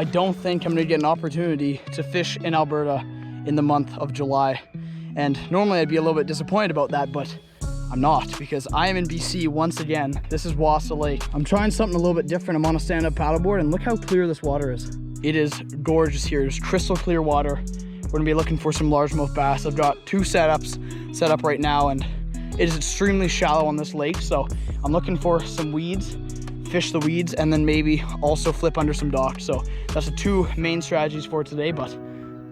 I don't think I'm gonna get an opportunity to fish in Alberta in the month of July. And normally I'd be a little bit disappointed about that, but I'm not, because I am in BC once again. This is Wassa Lake. I'm trying something a little bit different. I'm on a stand-up paddleboard, and look how clear this water is. It is gorgeous here. There's crystal clear water. We're gonna be looking for some largemouth bass. I've got 2 setups set up right now, and it is extremely shallow on this lake. So I'm looking for some weeds, fish the weeds, and then maybe also flip under some docks. So that's the 2 main strategies for today, but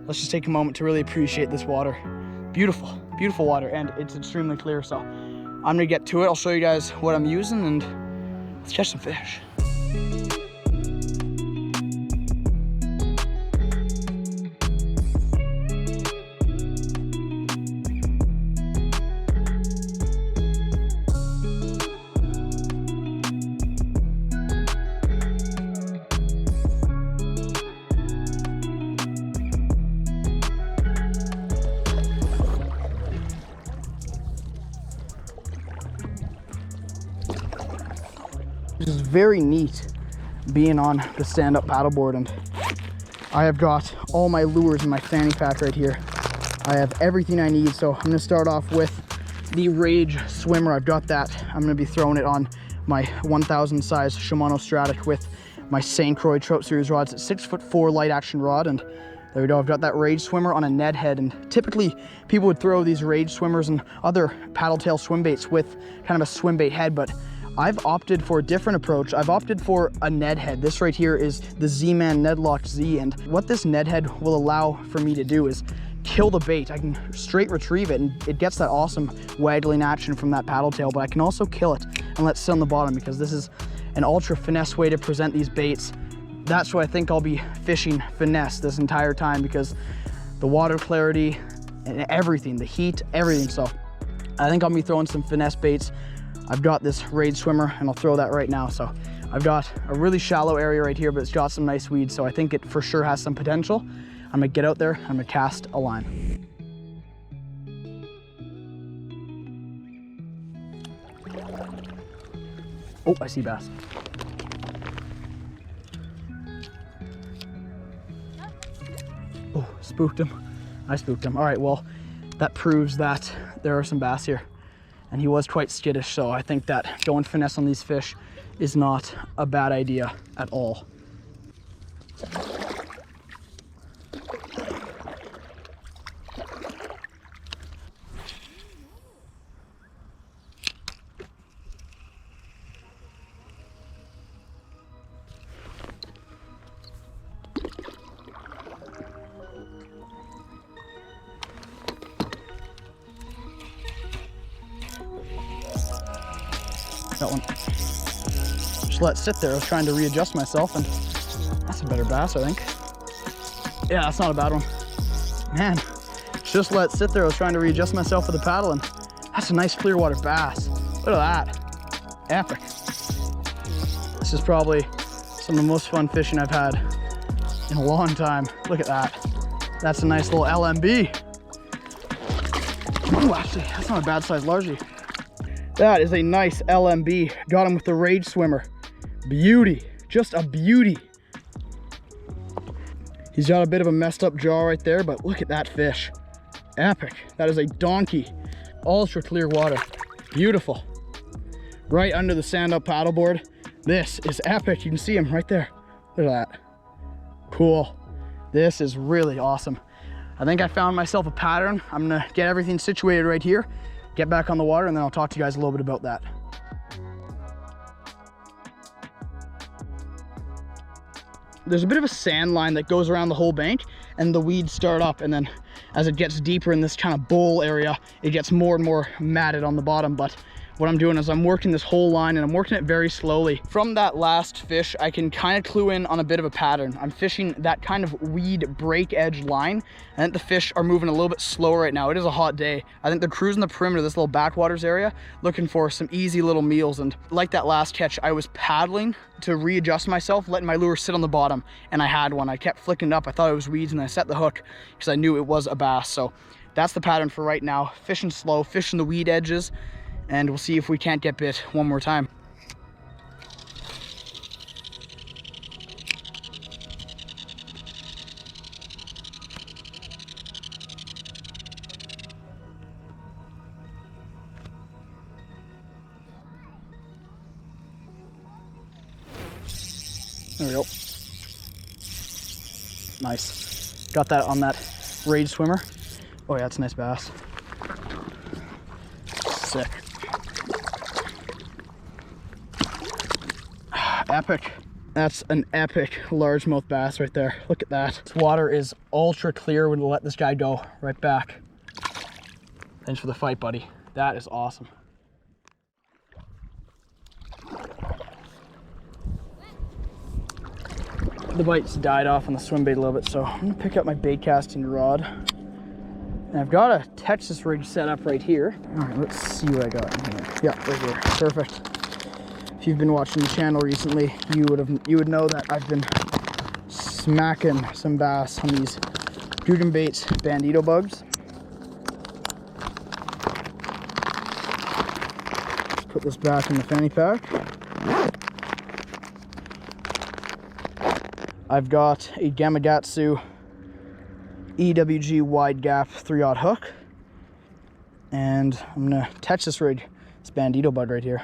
let's just take a moment to really appreciate this water. Beautiful, beautiful water, and it's extremely clear. So I'm gonna get to it. I'll show you guys what I'm using, and let's catch some fish. This is very neat being on the stand-up paddleboard, and I have got all my lures in my fanny pack right here. I have everything I need, so I'm gonna start off with the Rage Swimmer. I've got that. I'm gonna be throwing it on my 1000 size Shimano Stratic with my St. Croix Trout Series rods. It's 6'4" light action rod, and there we go. I've got that Rage Swimmer on a Ned head, and typically people would throw these Rage Swimmers and other paddle tail swim baits with kind of a swim bait head, but I've opted for a different approach. I've opted for a Ned head. This right here is the Z-Man Nedlock Z, and what this Ned head will allow for me to do is kill the bait. I can straight retrieve it, and it gets that awesome waggling action from that paddle tail, but I can also kill it and let it sit on the bottom, because this is an ultra finesse way to present these baits. That's why I think I'll be fishing finesse this entire time, because the water clarity and everything, the heat, everything. So I think I'll be throwing some finesse baits. I've got this Rage Swimmer, and I'll throw that right now. So I've got a really shallow area right here, but it's got some nice weeds, so I think it for sure has some potential. I'm gonna get out there, I'm gonna cast a line. Oh, I see bass. Oh, spooked him. I spooked him. All right, well, that proves that there are some bass here. And he was quite skittish, so I think that going finesse on these fish is not a bad idea at all. That one. Just let it sit there. I was trying to readjust myself, and that's a better bass, I think. Yeah, that's not a bad one. Man, just let it sit there. I was trying to readjust myself with the paddle, and that's a nice clear water bass. Look at that. Epic. This is probably some of the most fun fishing I've had in a long time. Look at that. That's a nice little LMB. Ooh, actually, that's not a bad size largie. That is a nice LMB. Got him with the Rage Swimmer. Beauty, just a beauty. He's got a bit of a messed up jaw right there, but look at that fish. Epic. That is a donkey. Ultra clear water. Beautiful. Right under the stand-up paddleboard. This is epic. You can see him right there. Look at that. Cool. This is really awesome. I think I found myself a pattern. I'm gonna get everything situated right here, get back on the water, and then I'll talk to you guys a little bit about that. There's a bit of a sand line that goes around the whole bank, and the weeds start up, and then as it gets deeper in this kind of bowl area, it gets more and more matted on the bottom. But what I'm doing is I'm working this whole line, and I'm working it very slowly. From that last fish, I can kind of clue in on a bit of a pattern. I'm fishing that kind of weed break edge line. I think the fish are moving a little bit slower right now. It is a hot day. I think they're cruising the perimeter of this little backwaters area, looking for some easy little meals. And like that last catch, I was paddling to readjust myself, letting my lure sit on the bottom, and I had one. I kept flicking it up. I thought it was weeds, and I set the hook because I knew it was a bass. So that's the pattern for right now. Fishing slow, fishing the weed edges, and we'll see if we can't get bit one more time. There we go. Nice. Got that on that Rage Swimmer. Oh yeah, it's a nice bass. Sick. Epic. That's an epic largemouth bass right there. Look at that. This water is ultra clear. We'll let this guy go right back. Thanks for the fight, buddy. That is awesome. The bites died off on the swim bait a little bit, so I'm gonna pick up my bait casting rod. And I've got a Texas rig set up right here. All right, let's see what I got in here. Yeah, right here. Perfect. If you've been watching the channel recently, you would know that I've been smacking some bass on these Guggen Baits Bandito bugs. Put this back in the fanny pack. I've got a Gamakatsu EWG wide gap 3/0 hook, and I'm gonna Texas rig this Bandito bug right here.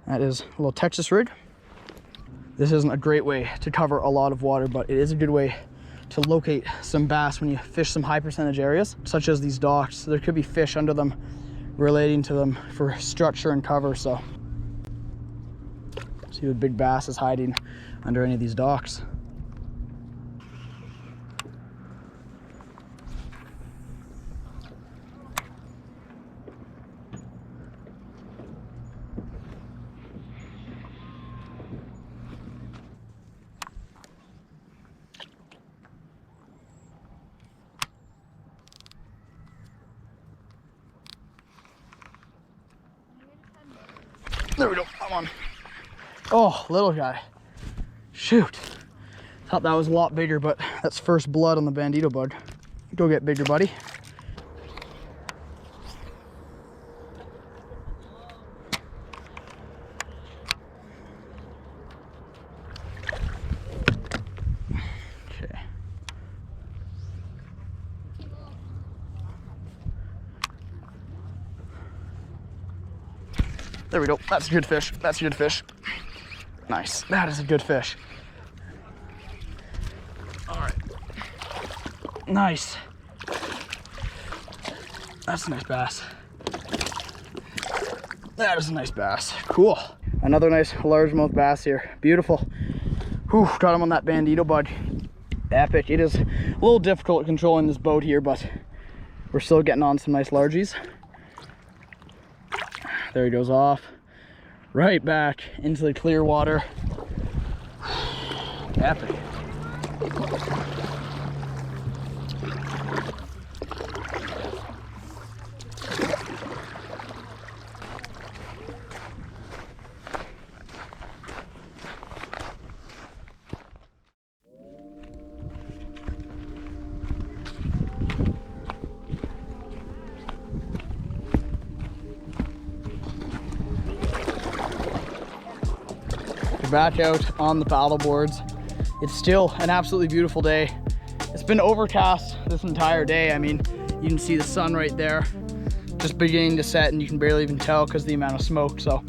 That is a little Texas rig. This isn't a great way to cover a lot of water, but it is a good way to locate some bass when you fish some high percentage areas, such as these docks. There could be fish under them relating to them for structure and cover, so see what big bass is hiding under any of these docks. There we go, come on. Oh, little guy. Shoot. Thought that was a lot bigger, but that's first blood on the Bandito bug. Go get bigger, buddy. Okay. There we go. That's a good fish. That's a good fish. Nice. That is a good fish. All right. Nice. That's a nice bass. That is a nice bass. Cool. Another nice largemouth bass here. Beautiful. Whew, got him on that Bandito bug. Epic. It is a little difficult controlling this boat here, but we're still getting on some nice largies. There he goes off. Right back into the clear water. Epic. Back out on the paddle boards. It's still an absolutely beautiful day. It's been overcast this entire day. I mean, you can see the sun right there just beginning to set, and you can barely even tell because of the amount of smoke. So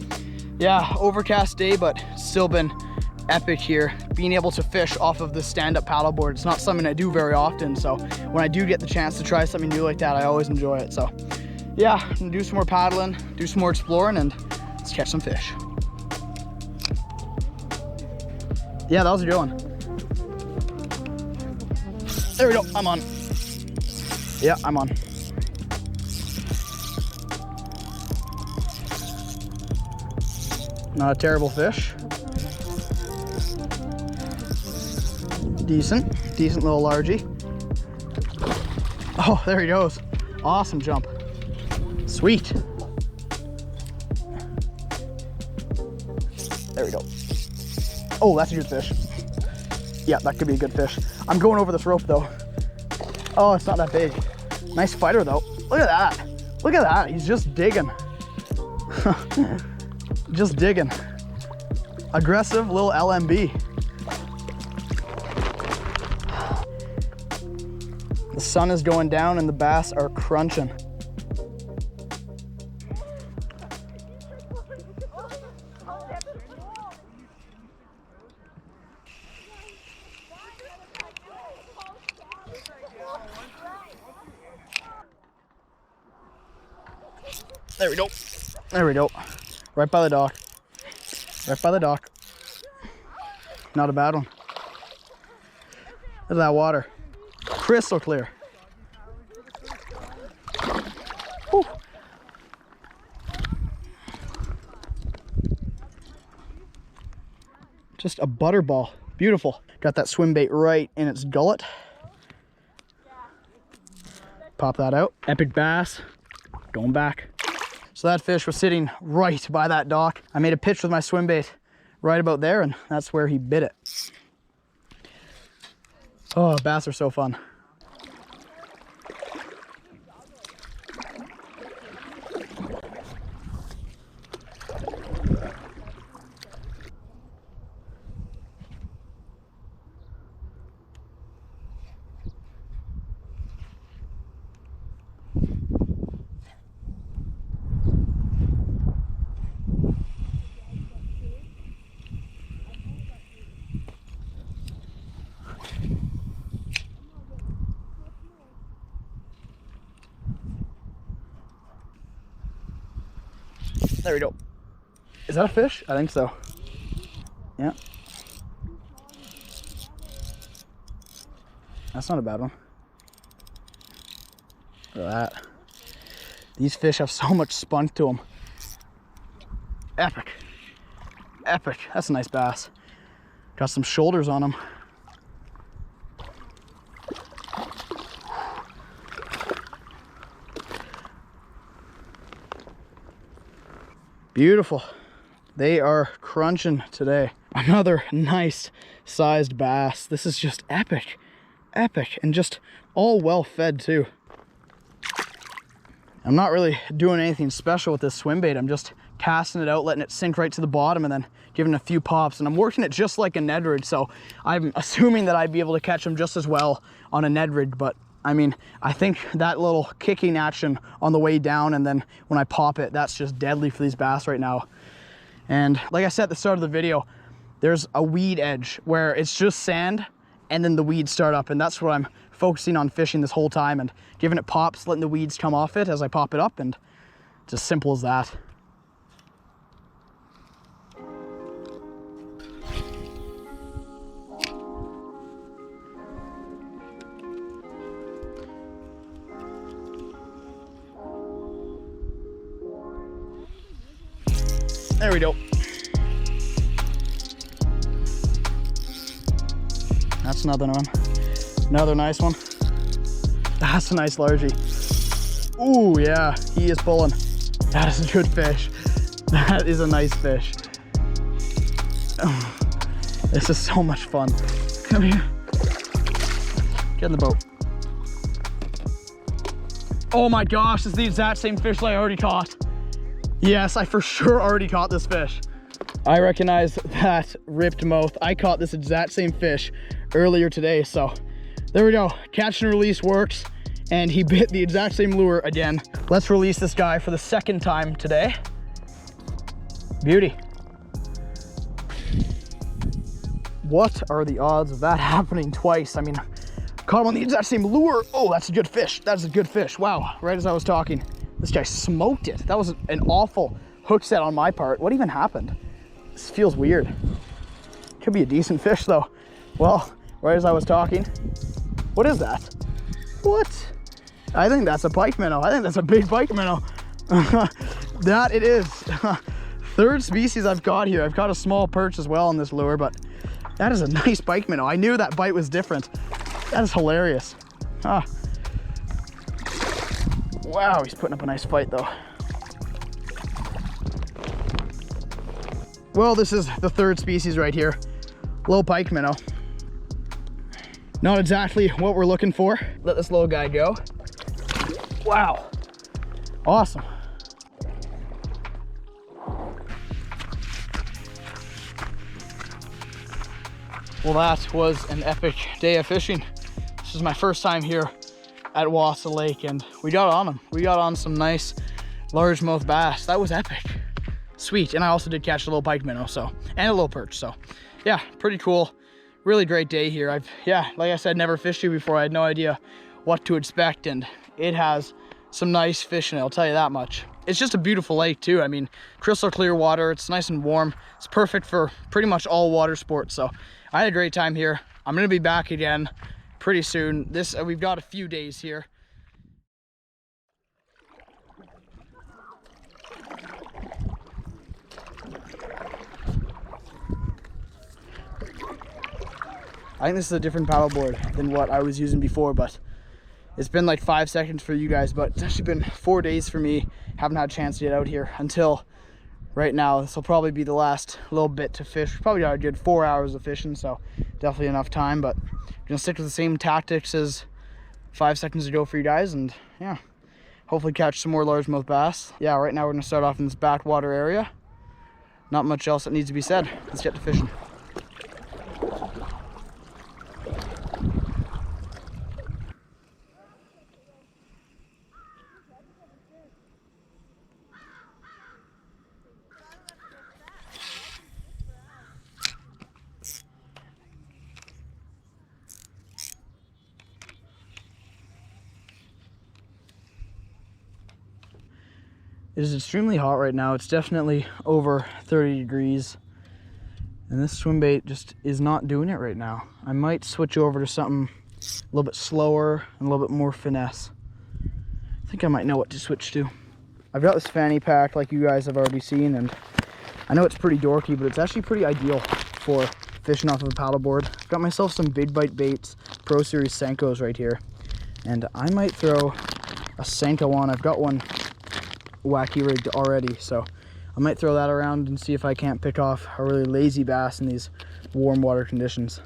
yeah, overcast day, but still been epic here. Being able to fish off of the stand-up paddleboard, it's not something I do very often, so when I do get the chance to try something new like that, I always enjoy it. So yeah, I'm gonna do some more paddling, do some more exploring, and let's catch some fish. Yeah, that was a good one. There we go, I'm on. Yeah, I'm on. Not a terrible fish. Decent little largie. Oh, there he goes. Awesome jump. Sweet. There we go. Oh, that's a good fish. Yeah, that could be a good fish. I'm going over this rope though. Oh, it's not that big. Nice fighter though. Look at that. Look at that. He's just digging. Just digging. Aggressive little LMB. The sun is going down and the bass are crunching. There we go. There we go. Right by the dock. Right by the dock. Not a bad one. Look at that water. Crystal clear. Whew. Just a butterball. Beautiful. Got that swim bait right in its gullet. Pop that out. Epic bass. Going back. So that fish was sitting right by that dock. I made a pitch with my swim bait right about there, and that's where he bit it. Oh, bass are so fun. There we go. Is that a fish? I think so. Yeah. That's not a bad one. Look at that. These fish have so much spunk to them. Epic. Epic. That's a nice bass. Got some shoulders on them. Beautiful. They are crunching today. Another nice sized bass. This is just epic. Epic. And just all well fed too. I'm not really doing anything special with this swim bait. I'm just casting it out, letting it sink right to the bottom, and then giving it a few pops. And I'm working it just like a Ned rig, so I'm assuming that I'd be able to catch them just as well on a Ned rig. But I mean, I think that little kicking action on the way down, and then when I pop it, that's just deadly for these bass right now. And like I said at the start of the video, there's a weed edge where it's just sand and then the weeds start up, and that's what I'm focusing on fishing this whole time, and giving it pops, letting the weeds come off it as I pop it up, and it's as simple as that. There we go. That's another one. Another nice one. That's a nice largie. Ooh, yeah, he is pulling. That is a good fish. That is a nice fish. Oh, this is so much fun. Come here. Get in the boat. Oh my gosh, this is the exact same fish that I already caught. Yes, I for sure already caught this fish. I recognize that ripped mouth. I caught this exact same fish earlier today, so there we go. Catch and release works, and he bit the exact same lure again. Let's release this guy for the second time today. Beauty. What are the odds of that happening twice? I mean, caught him on the exact same lure. Oh, that's a good fish. That's a good fish. Wow, right as I was talking. This guy smoked it. That was an awful hook set on my part. What even happened? This feels weird. Could be a decent fish though. Well, right as I was talking. What is that? What? I think that's a pike minnow. I think that's a big pike minnow. That it is. Third species I've got here. I've got a small perch as well on this lure, but that is a nice pike minnow. I knew that bite was different. That is hilarious. Ah. Wow, he's putting up a nice fight though. Well, this is the third species right here. Little pike minnow. Not exactly what we're looking for. Let this little guy go. Wow, awesome. Well, that was an epic day of fishing. This is my first time here at Wassa Lake, and we got on them. We got on some nice largemouth bass. That was epic. Sweet. And I also did catch a little pike minnow, so, and a little perch. So yeah, pretty cool. Really great day here. Yeah, like I said, never fished here before. I had no idea what to expect, and it has some nice fish in it, I'll tell you that much. It's just a beautiful lake too. I mean, crystal clear water, it's nice and warm. It's perfect for pretty much all water sports. So I had a great time here. I'm gonna be back again pretty soon. We've got a few days here. I think this is a different paddleboard than what I was using before, but it's been like 5 seconds for you guys, but it's actually been 4 days for me. Haven't had a chance to get out here until right now. This will probably be the last little bit to fish. Probably got a good 4 hours of fishing, so definitely enough time, but I'm gonna stick with the same tactics as 5 seconds ago for you guys, and yeah, hopefully catch some more largemouth bass. Yeah, right now we're gonna start off in this backwater area. Not much else that needs to be said. Let's get to fishing. It is extremely hot right now. It's definitely over 30 degrees. And this swim bait just is not doing it right now. I might switch over to something a little bit slower and a little bit more finesse. I think I might know what to switch to. I've got this fanny pack like you guys have already seen, and I know it's pretty dorky, but it's actually pretty ideal for fishing off of a paddleboard. I've got myself some big bite baits, Pro Series Senkos right here. And I might throw a Senko on. I've got one wacky rigged already, so I might throw that around and see if I can't pick off a really lazy bass in these warm water conditions.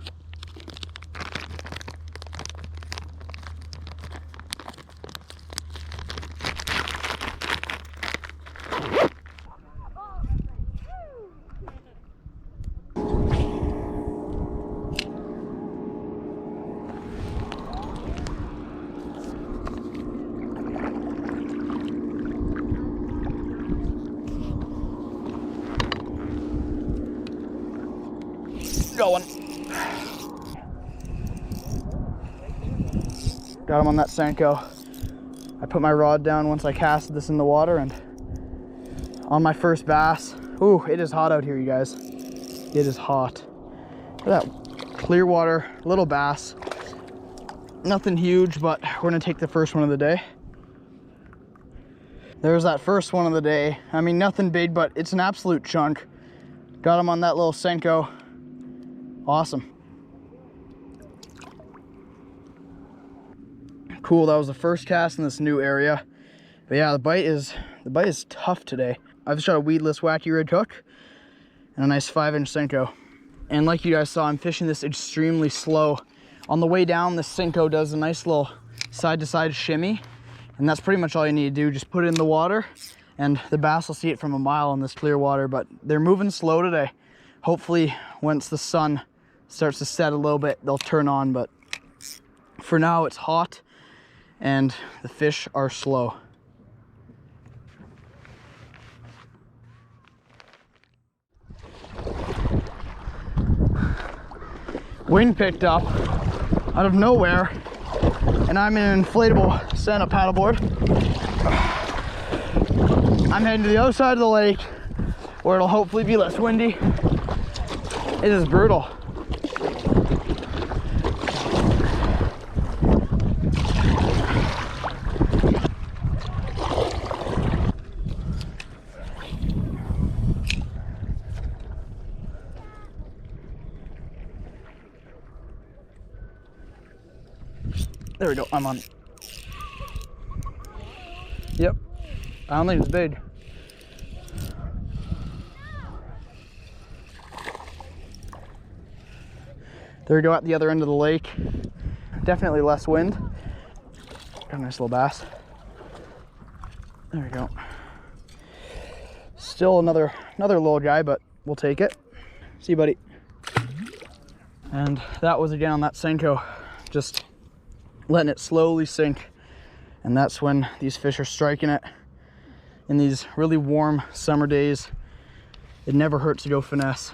Going. Got him on that Senko. I put my rod down once I casted this in the water, and on my first bass. Ooh, it is hot out here, you guys. It is hot. Look at that clear water, little bass. Nothing huge, but we're gonna take the first one of the day. There's that first one of the day. I mean, nothing big, but it's an absolute chunk. Got him on that little Senko. Awesome. Cool, that was the first cast in this new area. But yeah, the bite is tough today. I've shot a weedless wacky rig hook and a nice 5-inch Senko. And like you guys saw, I'm fishing this extremely slow. On the way down, the Senko does a nice little side-to-side shimmy, and that's pretty much all you need to do. Just put it in the water, and the bass will see it from a mile in this clear water. But they're moving slow today. Hopefully, once the sun starts to set a little bit, they'll turn on, but for now it's hot and the fish are slow. Wind picked up out of nowhere, and I'm in an inflatable stand-up paddleboard. I'm heading to the other side of the lake where it'll hopefully be less windy. It is brutal. There we go, I'm on. Yep, I don't think it's big. There we go at the other end of the lake. Definitely less wind. Got a nice little bass. There we go. Still another little guy, but we'll take it. See you, buddy. And that was again on that Senko, just letting it slowly sink. And that's when these fish are striking it. In these really warm summer days, it never hurts to go finesse.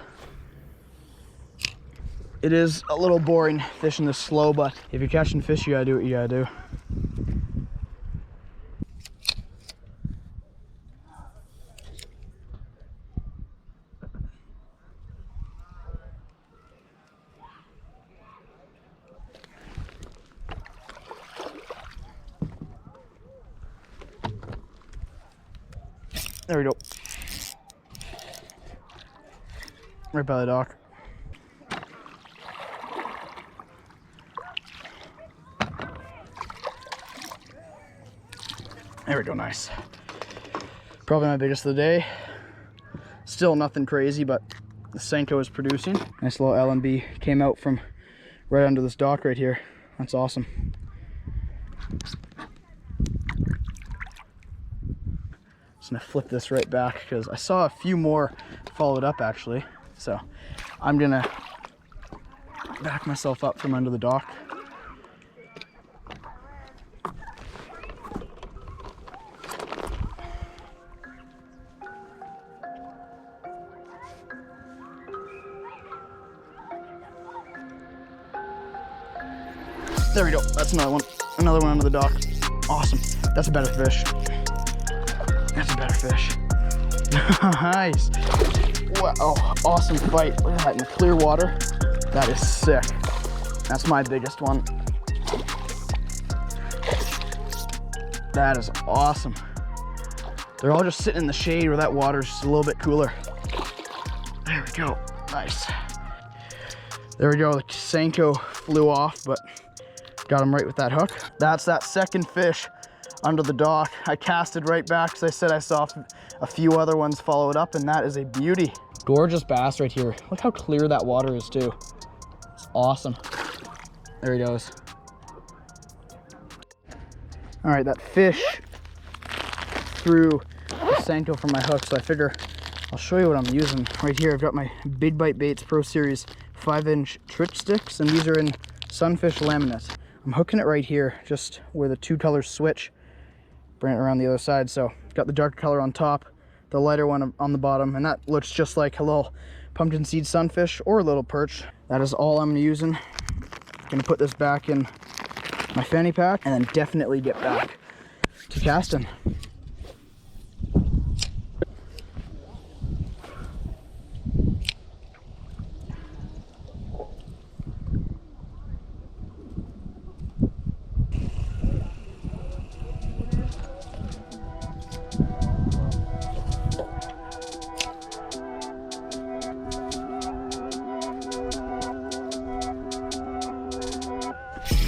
It is a little boring fishing this slow, but if you're catching fish, you gotta do what you gotta do. There we go. Right by the dock. There we go, nice. Probably my biggest of the day. Still nothing crazy, but the Senko is producing. Nice little L&B came out from right under this dock right here. That's awesome. Just gonna flip this right back because I saw a few more followed up actually. So I'm gonna back myself up from under the dock. There we go, that's another one. Another one under the dock. Awesome, that's a better fish. That's a better fish. Nice. Wow, awesome fight. Look at that in clear water. That is sick. That's my biggest one. That is awesome. They're all just sitting in the shade where that water's just a little bit cooler. There we go, nice. There we go, the Senko flew off, but got him right with that hook. That's that second fish under the dock. I casted right back because I said I saw a few other ones follow it up, and that is a beauty. Gorgeous bass right here. Look how clear that water is too. It's awesome. There he goes. All right, that fish threw the Senko from my hook, so I figure I'll show you what I'm using. Right here, I've got my Big Bite Baits Pro Series 5-inch trip sticks, and these are in Sunfish Laminate. I'm hooking it right here, just where the two colors switch. Bring it around the other side. So got the darker color on top, the lighter one on the bottom, and that looks just like a little pumpkin seed sunfish or a little perch. That is all I'm using. Gonna put this back in my fanny pack and then definitely get back to casting.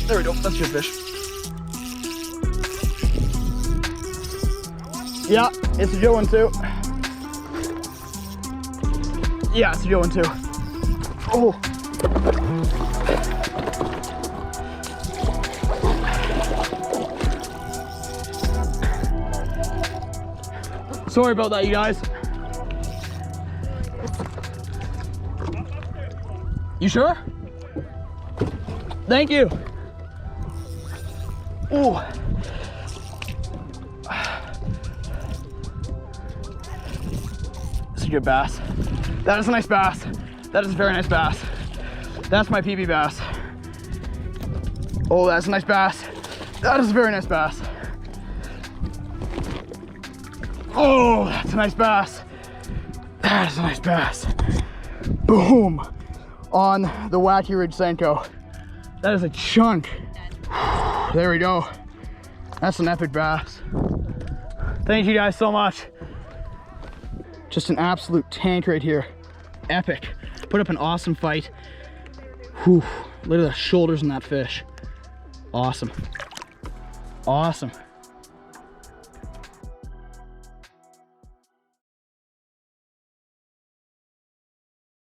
There we go, that's a good fish. Yeah, it's a good one too. Yeah, it's a good one too. Oh. Sorry about that, you guys. You sure? Thank you. Ooh. That's a good bass. That is a nice bass. That is a very nice bass. That's my PB bass. Oh, that's a nice bass. That is a very nice bass. Oh, that's a nice bass. That is a nice bass. Boom. On the Wacky Ridge Senko. That is a chunk. There we go. That's an epic bass. Thank you guys so much. Just an absolute tank right here. Epic. Put up an awesome fight. Whew. Look at the shoulders on that fish. Awesome. Awesome.